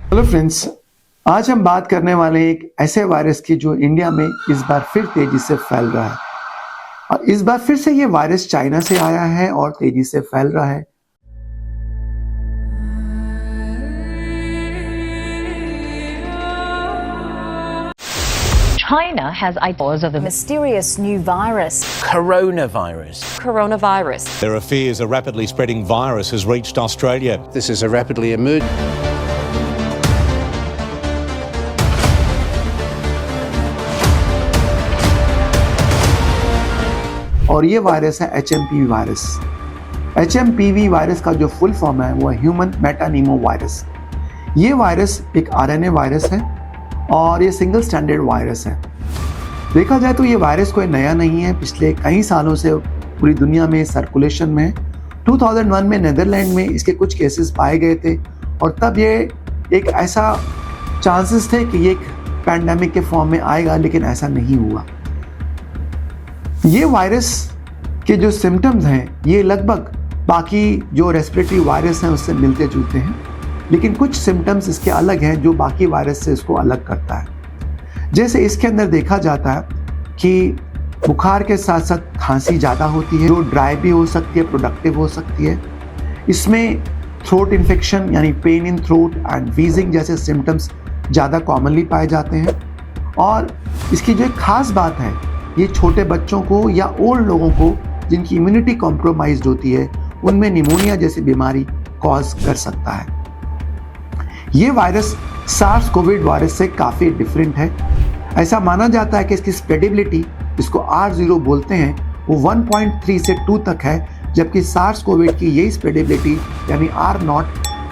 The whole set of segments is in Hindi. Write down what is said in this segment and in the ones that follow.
हेलो फ्रेंड्स, आज हम बात करने वाले हैं एक ऐसे वायरस की जो इंडिया में इस बार फिर तेजी से फैल रहा है। और इस बार फिर से ये वायरस चाइना से आया है और तेजी से फैल रहा है। China has ideas of the mysterious new virus. Coronavirus. Coronavirus. There are fears a rapidly spreading virus has reached Australia. This is a rapidly emerging. और ये वायरस है HMPV वायरस। HMPV वायरस का जो फुल फॉर्म है वो ह्यूमन मेटानीमो वायरस। ये वायरस एक RNA वायरस है और ये सिंगल स्टैंडर्ड वायरस है। देखा जाए तो ये वायरस कोई नया नहीं है, पिछले कई सालों से पूरी दुनिया में सर्कुलेशन में। 2001 में नीदरलैंड में इसके कुछ केसेस पाए गए थे और तब ये एक ऐसा चांसेस थे कि ये एक पैंडेमिक के फॉर्म में आएगा, लेकिन ऐसा नहीं हुआ। ये वायरस के जो सिम्टम्स हैं ये लगभग बाकी जो रेस्पिरेटरी वायरस हैं उससे मिलते जुलते हैं, लेकिन कुछ सिम्टम्स इसके अलग हैं जो बाकी वायरस से इसको अलग करता है। जैसे इसके अंदर देखा जाता है कि बुखार के साथ साथ खांसी ज़्यादा होती है, जो ड्राई भी हो सकती है, प्रोडक्टिव हो सकती है। इसमें थ्रोट इन्फेक्शन यानी pain in throat and wheezing जैसे सिम्टम्स ज़्यादा कॉमनली पाए जाते हैं। और इसकी जो एक खास बात है, ये छोटे बच्चों को या ओल्ड लोगों को जिनकी इम्यूनिटी कॉम्प्रोमाइज्ड होती है उनमें निमोनिया जैसी बीमारी कॉज कर सकता है। ये वायरस सार्स कोविड वायरस से काफ़ी डिफरेंट है। ऐसा माना जाता है कि इसकी स्प्रेडेबिलिटी, जिसको R0 बोलते हैं, वो 1.3 से 2 तक है, जबकि सार्स कोविड की यही स्प्रेडेबिलिटी यानी R0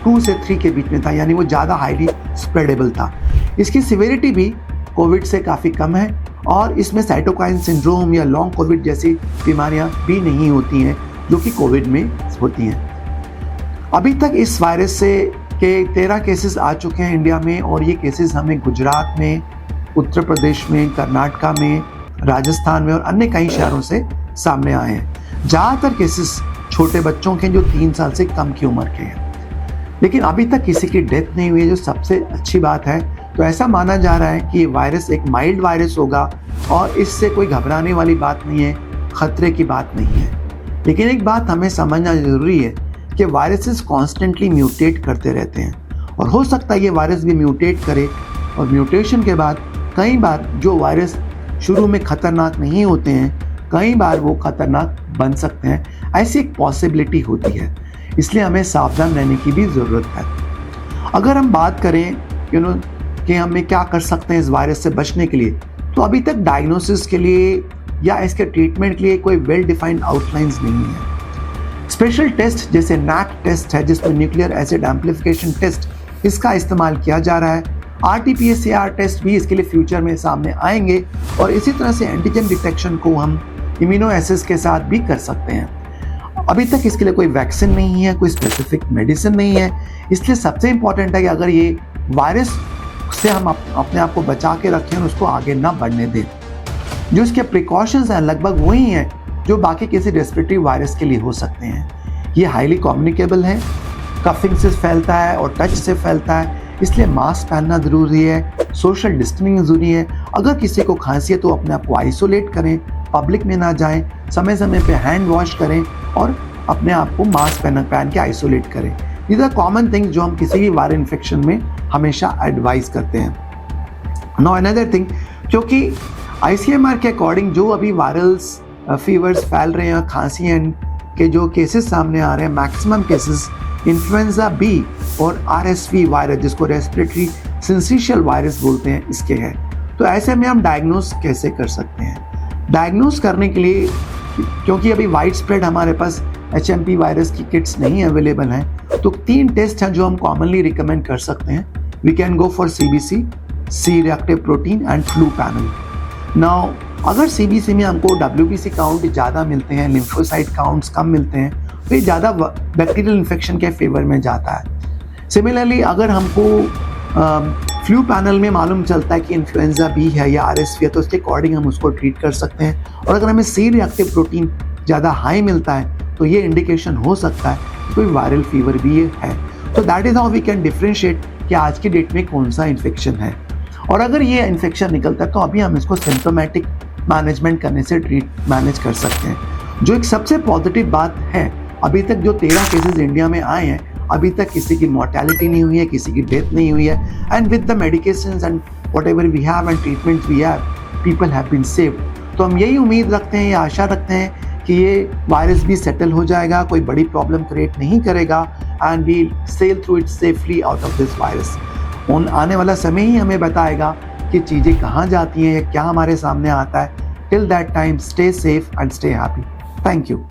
2 से 3 के बीच में था, यानी वो ज़्यादा हाईली स्प्रेडेबल था। इसकी सिविरिटी भी कोविड से काफ़ी कम है और इसमें साइटोकाइन सिंड्रोम या लॉन्ग कोविड जैसी बीमारियां भी नहीं होती हैं जो कि कोविड में होती हैं। अभी तक इस वायरस से के 13 केसेस आ चुके हैं इंडिया में और ये केसेस हमें गुजरात में, उत्तर प्रदेश में, कर्नाटका में, राजस्थान में और अन्य कई शहरों से सामने आए हैं। ज़्यादातर केसेस छोटे बच्चों के जो 3 साल से कम की उम्र के हैं, लेकिन अभी तक किसी की डेथ नहीं हुई है, जो सबसे अच्छी बात है। तो ऐसा माना जा रहा है कि ये वायरस एक माइल्ड वायरस होगा और इससे कोई घबराने वाली बात नहीं है, खतरे की बात नहीं है। लेकिन एक बात हमें समझना ज़रूरी है कि वायरसेस कॉन्स्टेंटली म्यूटेट करते रहते हैं और हो सकता है ये वायरस भी म्यूटेट करे और म्यूटेशन के बाद कई बार जो वायरस शुरू में खतरनाक नहीं होते हैं, कई बार वो खतरनाक बन सकते हैं। ऐसी एक पॉसिबिलिटी होती है, इसलिए हमें सावधान रहने की भी ज़रूरत है। अगर हम बात करें कि हमें क्या कर सकते हैं इस वायरस से बचने के लिए, तो अभी तक डायग्नोसिस के लिए या इसके ट्रीटमेंट के लिए कोई वेल डिफाइंड आउटलाइंस नहीं है। स्पेशल टेस्ट जैसे NAT टेस्ट है, जिसमें न्यूक्लियर एसिड एम्प्लीफिकेशन टेस्ट, इसका इस्तेमाल किया जा रहा है। RT-PCR टेस्ट भी इसके लिए फ्यूचर में सामने आएंगे और इसी तरह से एंटीजन डिटेक्शन को हम इम्यूनो एसिड के साथ भी कर सकते हैं। अभी तक इसके लिए कोई वैक्सीन नहीं है, कोई स्पेसिफिक मेडिसिन नहीं है, इसलिए सबसे इम्पॉर्टेंट है कि अगर ये वायरस से हम अपने आप को बचा के रखें और उसको आगे ना बढ़ने दें। जो इसके प्रिकॉशंस हैं लगभग वही हैं जो बाकी किसी रेस्पिरेटरी वायरस के लिए हो सकते हैं। ये हाईली कम्युनिकेबल है, कफिंग से फैलता है और टच से फैलता है, इसलिए मास्क पहनना ज़रूरी है, सोशल डिस्टेंसिंग ज़रूरी है। अगर किसी को खांसी है तो अपने आप को आइसोलेट करें, पब्लिक में ना जाएं, समय समय पे हैंड वॉश करें और अपने आप को मास्क पहन के आइसोलेट करें। These are common things जो हम किसी भी वायरल इन्फेक्शन में हमेशा एडवाइस करते हैं। Now another thing, क्योंकि ICMR के अकॉर्डिंग जो अभी वायरल्स फीवर्स फैल रहे हैं, खांसी के जो केसेस सामने आ रहे हैं, मैक्सिमम केसेस इन्फ्लुएंजा बी और RSV वायरस, जिसको रेस्पिरेटरी सिंसिशियल वायरस बोलते हैं, इसके हैं। तो ऐसे में हम डायग्नोस कैसे कर सकते हैं? डायग्नोस करने के लिए, क्योंकि अभी वाइड स्प्रेड हमारे पास HMP वायरस की किट्स नहीं अवेलेबल हैं, तो 3 टेस्ट हैं जो हम कॉमनली रिकमेंड कर सकते हैं। We can go for CBC, C reactive protein and flu panel. Now अगर CBC में हमको WBC काउंट ज़्यादा मिलते हैं, लिम्फोसाइट काउंट्स कम मिलते हैं, तो ये ज़्यादा बैक्टीरियल इन्फेक्शन के फेवर में जाता है। सिमिलरली अगर हमको फ्लू पैनल में मालूम चलता है कि इन्फ्लुएंजा बी है या RSV है, तो उसके अकॉर्डिंग हम उसको ट्रीट कर सकते हैं। और अगर हमें C रिएक्टिव प्रोटीन ज़्यादा हाई मिलता है तो ये इंडिकेशन हो सकता है कि कोई वायरल फीवर भी है। So that is how we can differentiate कि आज की डेट में कौन सा इन्फेक्शन है, और अगर ये इन्फेक्शन निकलता है तो अभी हम इसको सिम्टोमेटिक मैनेजमेंट करने से मैनेज कर सकते हैं। जो एक सबसे पॉजिटिव बात है, अभी तक जो 13 केसेस इंडिया में आए हैं, अभी तक किसी की मॉर्टेलिटी नहीं हुई है, किसी की डेथ नहीं हुई है, and with the medications and whatever we have and treatments we have, people have been saved. तो हम यही उम्मीद रखते हैं, ये आशा रखते हैं कि ये वायरस भी सेटल हो जाएगा, कोई बड़ी प्रॉब्लम क्रिएट नहीं करेगा, and we sail through it safely out of this virus. आने वाला समय ही हमें बताएगा कि चीज़ें कहाँ जाती हैं या क्या हमारे सामने आता है। Till that time, stay safe and stay happy. Thank you.